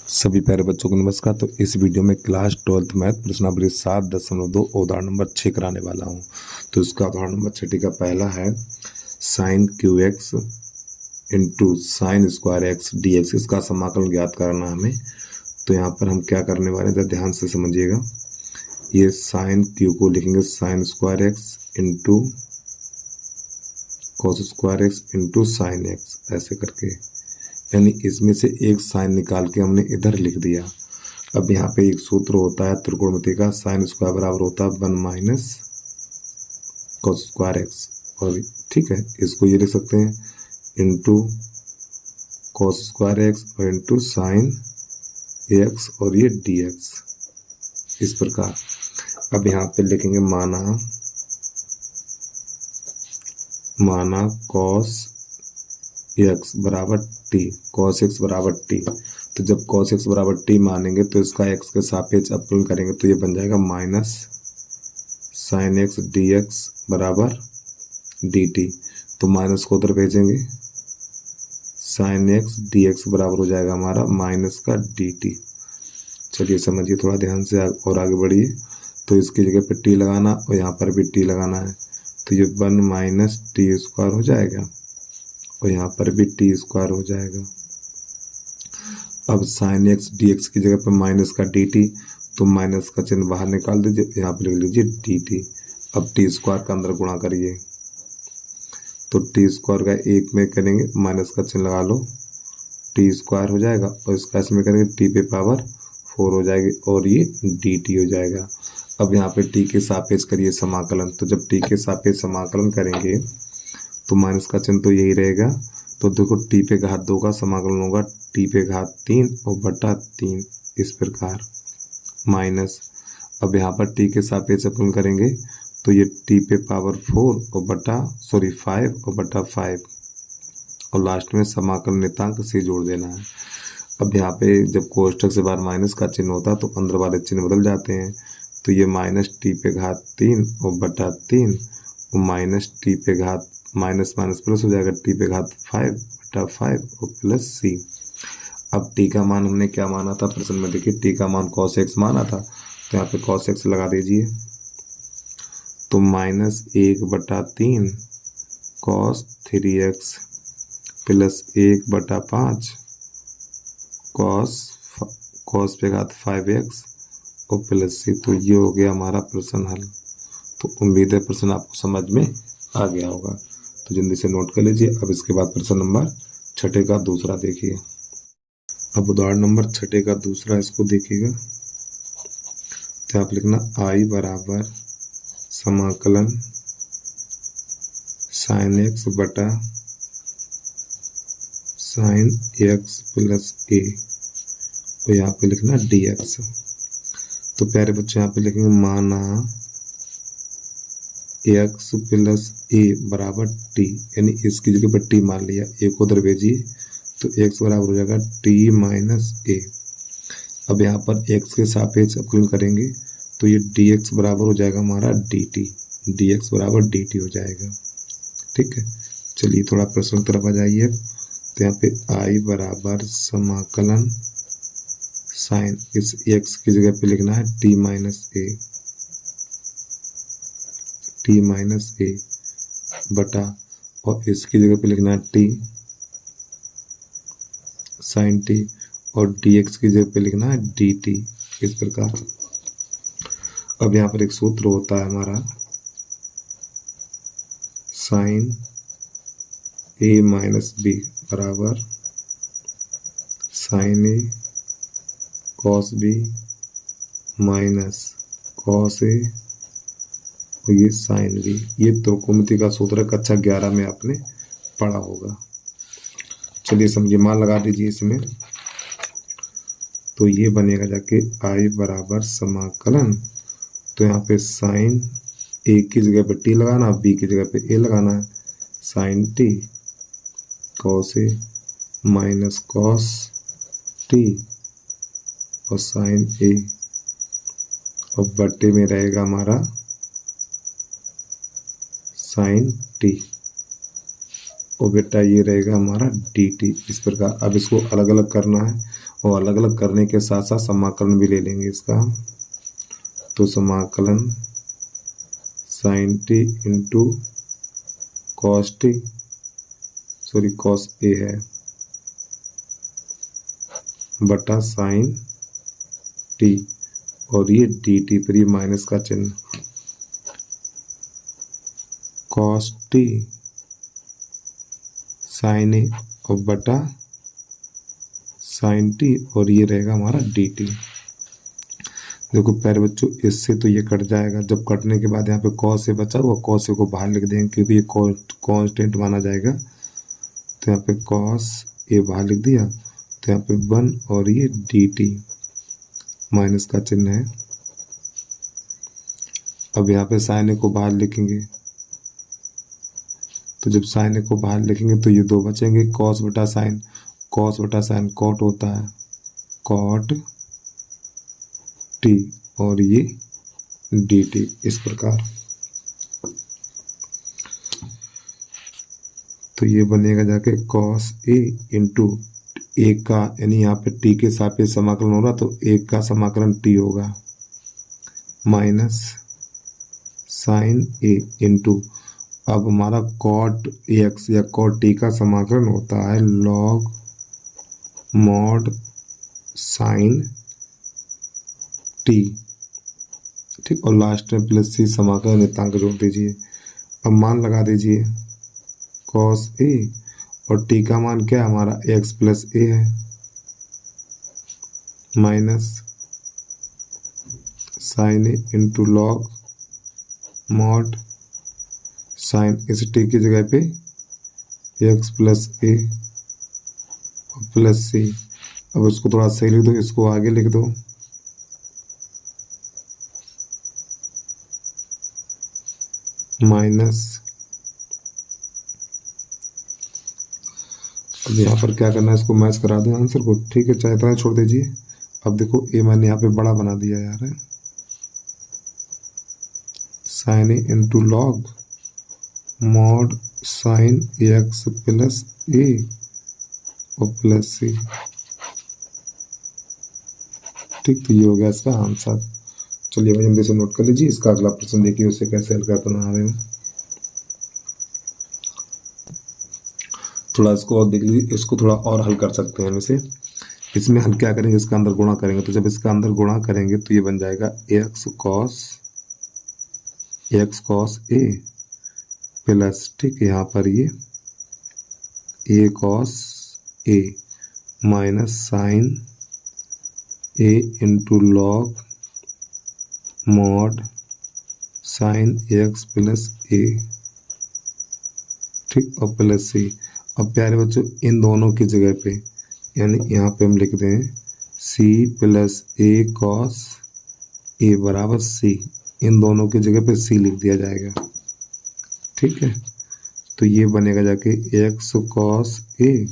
सभी प्यारे बच्चों को नमस्कार। तो इस वीडियो में क्लास 12th मैथ प्रश्नावली 7.2 उदाहरण नंबर 6 कराने वाला हूं। तो इसका उदाहरण नंबर 6 का पहला है sine cube X into sine square X D X. इसका समाकलन ज्ञात करना हमें। तो यहाँ पर हम क्या करने वाले हैं, ध्यान से समझिएगा। ये साइन क्यू को लिखेंगे sign square x into cos square x into sine x, ऐसे करके, यानी इसमें से एक साइन निकाल के हमने इधर लिख दिया। अब यहाँ पे एक सूत्र होता है त्रिकोणमिति का, साइन स्क्वायर बराबर होता है 1 माइनस कॉस स्क्वायर एक्स, और ठीक है इसको ये लिख सकते हैं इंटू कॉस स्क्वायर एक्स और इंटू साइन एक्स और ये डी एक्स, इस प्रकार। अब यहाँ पे लिखेंगे माना कॉस एक्स बराबर टी, कॉस एक्स बराबर टी। तो जब कॉस एक्स बराबर टी मानेंगे तो इसका एक्स के सापेक्ष अपकलन करेंगे तो ये बन जाएगा minus sine x D x बराबर डी टी। तो माइनस को उधर भेजेंगे, साइन एक्स डी एक्स बराबर हो जाएगा हमारा माइनस का डी टी। चलिए समझिए थोड़ा ध्यान से और आगे बढ़िए। तो इसकी जगह पे टी लगाना और यहाँ पर भी टी लगाना है, तो ये 1 माइनस टी स्क्वायर हो जाएगा और यहाँ पर भी टी स्क्वायर हो जाएगा। अब साइन एक्स डी एक्स की जगह पर माइनस का डी टी, तो माइनस का चिन्ह बाहर निकाल दीजिए, यहाँ पर लिख लीजिए डी टी। अब टी स्क्वायर का अंदर गुणा करिए, तो टी स्क्वायर का एक में करेंगे माइनस का चिन्ह लगा लो, टी स्क्वायर हो जाएगा, और इसका इसमें करेंगे टी पे पावर 4 हो जाएगी और ये डी टी हो जाएगा। अब यहाँ पे टी के सापेक्ष करिए समाकलन, तो जब टी के सापेक्ष समाकलन करेंगे तो माइनस का चिन्ह तो यही रहेगा। तो देखो टी पे घात 2 का समाकलन होगा टी पे घात 3 और बटा 3, इस प्रकार माइनस। अब यहाँ पर टी के सापेक्ष अपकलन करेंगे तो ये टी पे पावर 4 और 5 और बटा 5, और लास्ट में समाकलन नियतांक से जोड़ देना है। अब यहाँ पे जब कोष्ठक से बाहर माइनस का चिन्ह होता है तो अंदर वाले चिन्ह बदल जाते हैं, तो ये माइनस टी पे घात 3 और बटा 3 और माइनस टी पे घात माइनस माइनस प्लस हो जाएगा टी पे घात 5 बटा 5 और प्लस सी। अब टी का मान हमने क्या माना था प्रश्न में, देखिए टी का मान cos x माना था, तो यहाँ पे cos x लगा दीजिए, तो माइनस 1 बटा 3 cos 3x प्लस 1 बटा 5 cos पे घात 5x और प्लस सी। तो ये हो गया हमारा प्रश्न हल। तो उम्मीद है प्रश्न आपको समझ में आ गया होगा, तो जल्दी से नोट कर लीजिए। अब इसके बाद प्रश्न नंबर 6 का दूसरा देखिए। अब उदाहरण नंबर 6 का दूसरा इसको देखिएगा। तो आप लिखना आई बराबर समाकलन साइन एक्स बटा साइन एक्स प्लस ए, और यहाँ पे लिखना डी एक्स। तो प्यारे बच्चे यहाँ पे लिखेंगे माना एक्स प्लस ए बराबर टी, यानी इसकी जगह पर टी मान लिया, ए को उधर भेजिए तो एक्स बराबर हो जाएगा टी माइनस ए। अब यहाँ पर एक्स के सापेक्ष अपकलन करेंगे तो ये डी एक्स बराबर हो जाएगा हमारा डी टी, डी एक्स बराबर डी टी हो जाएगा। ठीक है, चलिए थोड़ा प्रश्न की तरफ आ जाइए। तो यहाँ पे आई बराबर समाकलन साइन, इस एक्स की जगह पे लिखना है टी माइनस ए बटा, और इसकी जगह पे लिखना है टी साइन टी, और डी एक्स की जगह पे लिखना है डी टी, इस प्रकार। अब यहाँ पर एक सूत्र होता है हमारा साइन ए माइनस बी बराबर sign A cos B minus cos A और ये साइन बी। ये त्रिकोणमिति का सूत्र कक्षा 11 में आपने पढ़ा होगा। चलिए समझिए, मान लगा दीजिए इसमें, तो ये बनेगा जाके आई बराबर समाकलन, तो यहाँ पे साइन ए की जगह पे टी लगाना, बी की जगह पे ए लगाना है, sign T cos A minus cos T और साइन ए, और बट्टे में रहेगा हमारा साइन टी, और बेटा ये रहेगा हमारा डी टी, इस प्रकार। अब इसको अलग अलग करना है और अलग अलग करने के साथ साथ समाकलन भी ले लेंगे इसका। तो समाकलन sine T into cos T, sorry cos A है, बटा साइन टी, और ये डी टी पर ये माइनस का चिन्ह, कॉस टी साइन ए और बटा साइन टी, और ये रहेगा हमारा डी टी। देखो प्यारे बच्चों, इससे तो ये कट जाएगा, जब कटने के बाद यहाँ पे कॉस ए बचा हुआ, कॉस ए को बाहर लिख देंगे क्योंकि ये कांस्टेंट माना जाएगा। तो यहाँ पे कॉस ए बाहर लिख दिया, तो यहाँ पे 1 और ये डी टी माइनस का चिन्ह है। अब यहाँ पे साइन ए को बाहर लिखेंगे, तो जब साइन ए को बाहर लिखेंगे तो ये 2 बचेंगे, कॉस बटा साइन, कॉस बटा साइन कॉट होता है, कॉट टी, और ये डी टी, इस प्रकार। तो ये बनेगा जाके कॉस ए इंटू एक का, यानी यहाँ पे टी के सापेक्ष समाकलन हो रहा, तो एक का समाकलन टी होगा, माइनस साइन ए इंटू, अब हमारा कॉट एक्स या कॉट टी का समाकलन होता है लॉग मॉड साइन टी, ठीक, और लास्ट में प्लस सी समाकलन नियतांक जोड़ दीजिए। अब मान लगा दीजिए, कॉस ए और टी का मान क्या है हमारा, एक्स प्लस ए है, minus sine A into log mod sign, इस टी की जगह पे एक्स प्लस ए और प्लस सी। अब उसको थोड़ा सही लिख दो, इसको आगे लिख दो, माइनस, अब यहाँ पर क्या करना है, इसको मैच करा दें आंसर को, ठीक है, चाहे इतना छोड़ दीजिए। अब देखो ए मैंने यहाँ पे बड़ा बना दिया यार, sine A into log mod sine X plus A और प्लस सी, ठीक, तो ये हो गया इसका आंसर। चलिए भाई जल्दी से नोट कर लीजिए, इसका अगला प्रश्न देखिए उसे कैसे हल करना है। थोड़ा इसको और देख लीजिए, इसको थोड़ा और हल कर सकते हैं हम इसे। इसमें हम क्या करेंगे, इसका अंदर गुणा करेंगे, तो जब इसका अंदर गुणा करेंगे तो ये बन जाएगा एक्स कॉस ए प्लस, ठीक, यहाँ पर ये A cos A minus sine A into log mod sine X plus A, ठीक, और प्लस सी। अब प्यारे बच्चों इन दोनों की जगह पे, यानी यहाँ पे हम लिख दें सी प्लस ए कॉस ए बराबर सी, इन दोनों की जगह पे सी लिख दिया जाएगा, ठीक है। तो ये बनेगा जाके एक्स कॉस ए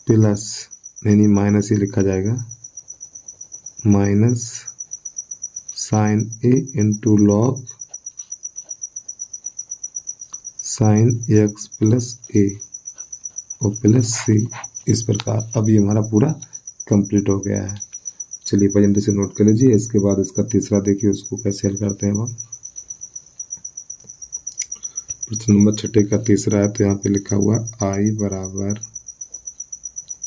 प्लस, नहीं माइनस ही लिखा जाएगा, minus sine A into log sine X plus A और प्लस सी, इस प्रकार। अब ये हमारा पूरा कंप्लीट हो गया है। चलिए जल्दी से नोट कर लीजिए। इसके बाद इसका तीसरा देखिए उसको कैसे हल करते हैं हम। प्रश्न नंबर 6 का तीसरा है, तो यहाँ पे लिखा हुआ आई बराबर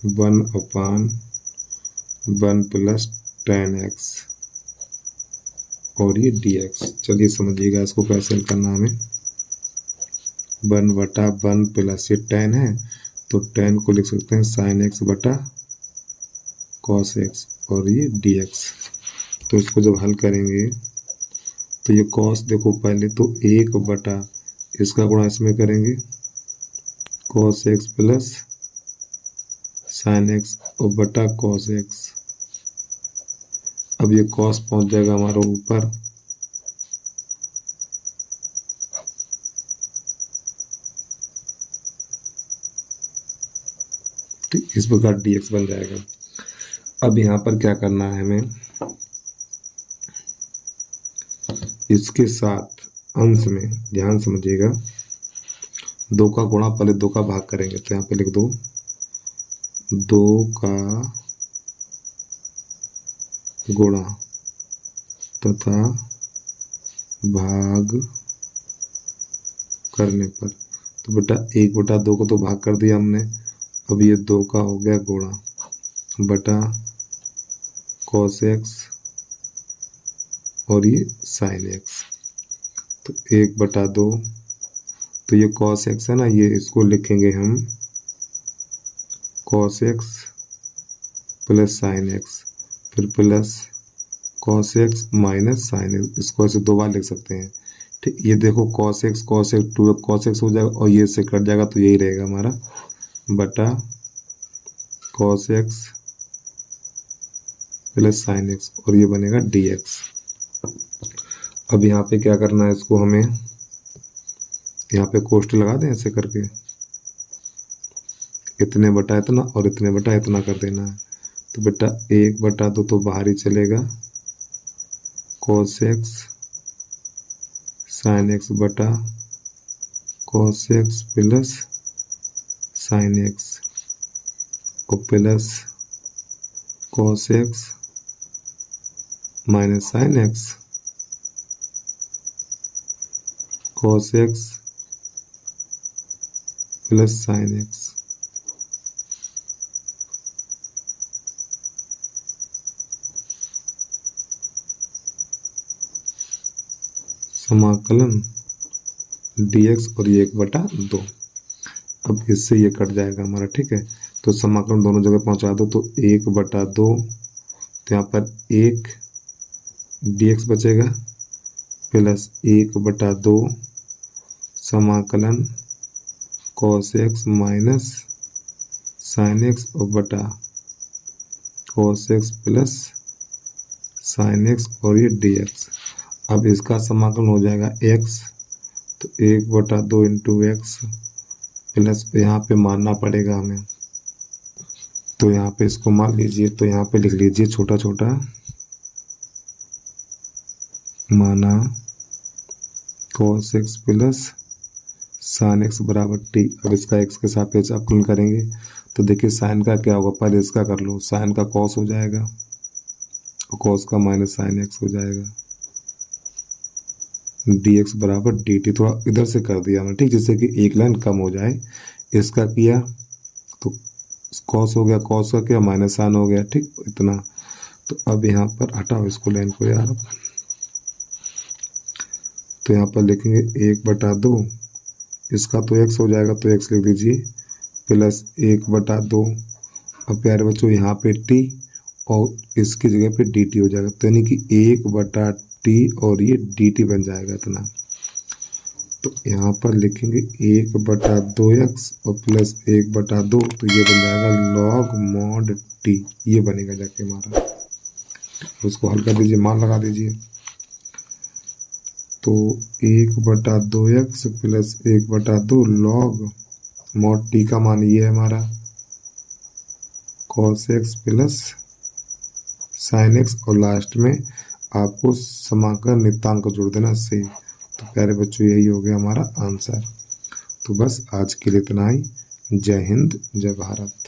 1/1 प्लस 10x और ये dx। चलिए समझिएगा इसको कैसे हल करना है हमें। 1/1 प्लस ये 10 है, तो 10 को लिख सकते हैं साइन एक्स बटा कॉस एक्स और ये dx। तो इसको जब हल करेंगे तो ये कॉस देखो पहले तो 1 बटा इसका गुणा इसमें करेंगे cos x plus sine x और बटा कॉस एक्स। अब ये कॉस पहुंच जाएगा हमारा ऊपर, ठीक, इस प्रकार dx बन जाएगा। अब यहाँ पर क्या करना है हमें, इसके साथ अंश में ध्यान समझिएगा 2 का गुणा पहले 2 का भाग करेंगे, तो यहाँ पे लिख दो 2 का गुणा तथा भाग करने पर, तो बेटा 1/2 को तो भाग कर दिया हमने, अब ये 2 का हो गया गुणा बटा cos x और ये sin x, तो 1/2, तो ये cos x है ना, ये इसको लिखेंगे हम cos x plus sin x, फिर plus cos x minus sin x, इसको ऐसे 2 बार लिख सकते हैं। ठीक, ये देखो cos x 2 cos x हो जाएगा और ये से कट जाएगा, तो यही रहेगा हमारा बटा cos x plus sin x और ये बनेगा dx। अब यहाँ पे क्या करना है, इसको हमें यहाँ पे कोष्ठ लगा दें ऐसे करके, इतने बटा इतना और इतने बटा इतना कर देना है, तो बेटा 1/2 तो बाहर ही चलेगा, cos x sin x बटा cos x plus sin x और plus cos x minus sin x, cos x plus sin x, समाकलन dx और ये 1/2। अब इससे ये कट जाएगा हमारा, ठीक है, तो समाकलन दोनों जगह पहुंचा दो, तो 1/2, तो यहाँ पर 1 dx बचेगा प्लस 1/2 समाकलन cos x minus sin x और बटा cos x plus sin x और ये dx। अब इसका समाकलन हो जाएगा x, तो 1/2 इंटू एक्स प्लस यहाँ पे मानना पड़ेगा हमें, तो यहाँ पे इसको मान लीजिए, तो यहाँ पे लिख लीजिए छोटा छोटा माना cos x plus sin x बराबर t। अब इसका x के सापेक्ष अवकलन करेंगे, तो देखिए sin का क्या होगा, पहले इसका कर लो, sin का cos हो जाएगा और cos का माइनस sin x हो जाएगा, dx बराबर dt। थोड़ा इधर से कर दिया हमने, ठीक, जिससे कि एक लाइन कम हो जाए। इसका किया तो cos हो गया, cos का क्या माइनस sin हो गया, ठीक, इतना। तो अब यहाँ पर हटाओ इसको लाइन को यार, तो यहाँ पर लिखेंगे 1/2, इसका तो x हो जाएगा, तो x लिख दीजिए प्लस 1/2। अब प्यारे बच्चों यहाँ पे t और इसकी जगह पे dt हो जाएगा, तो यानी कि 1/t और ये dt बन जाएगा इतना। तो यहाँ पर लिखेंगे 1/2x और प्लस 1/2, तो ये बन जाएगा log mod t, ये बनेगा जाके हमारा। उसको हल कर दीजिए, मान लगा दीजिए, तो 1/2x plus 1/2 log mod t का मान ये है हमारा cos x plus sin x, और लास्ट में आपको समाकलन नियतांक जोड़ देना से। तो प्यारे बच्चों यही हो गया हमारा आंसर। तो बस आज के लिए इतना ही। जय हिंद, जय भारत।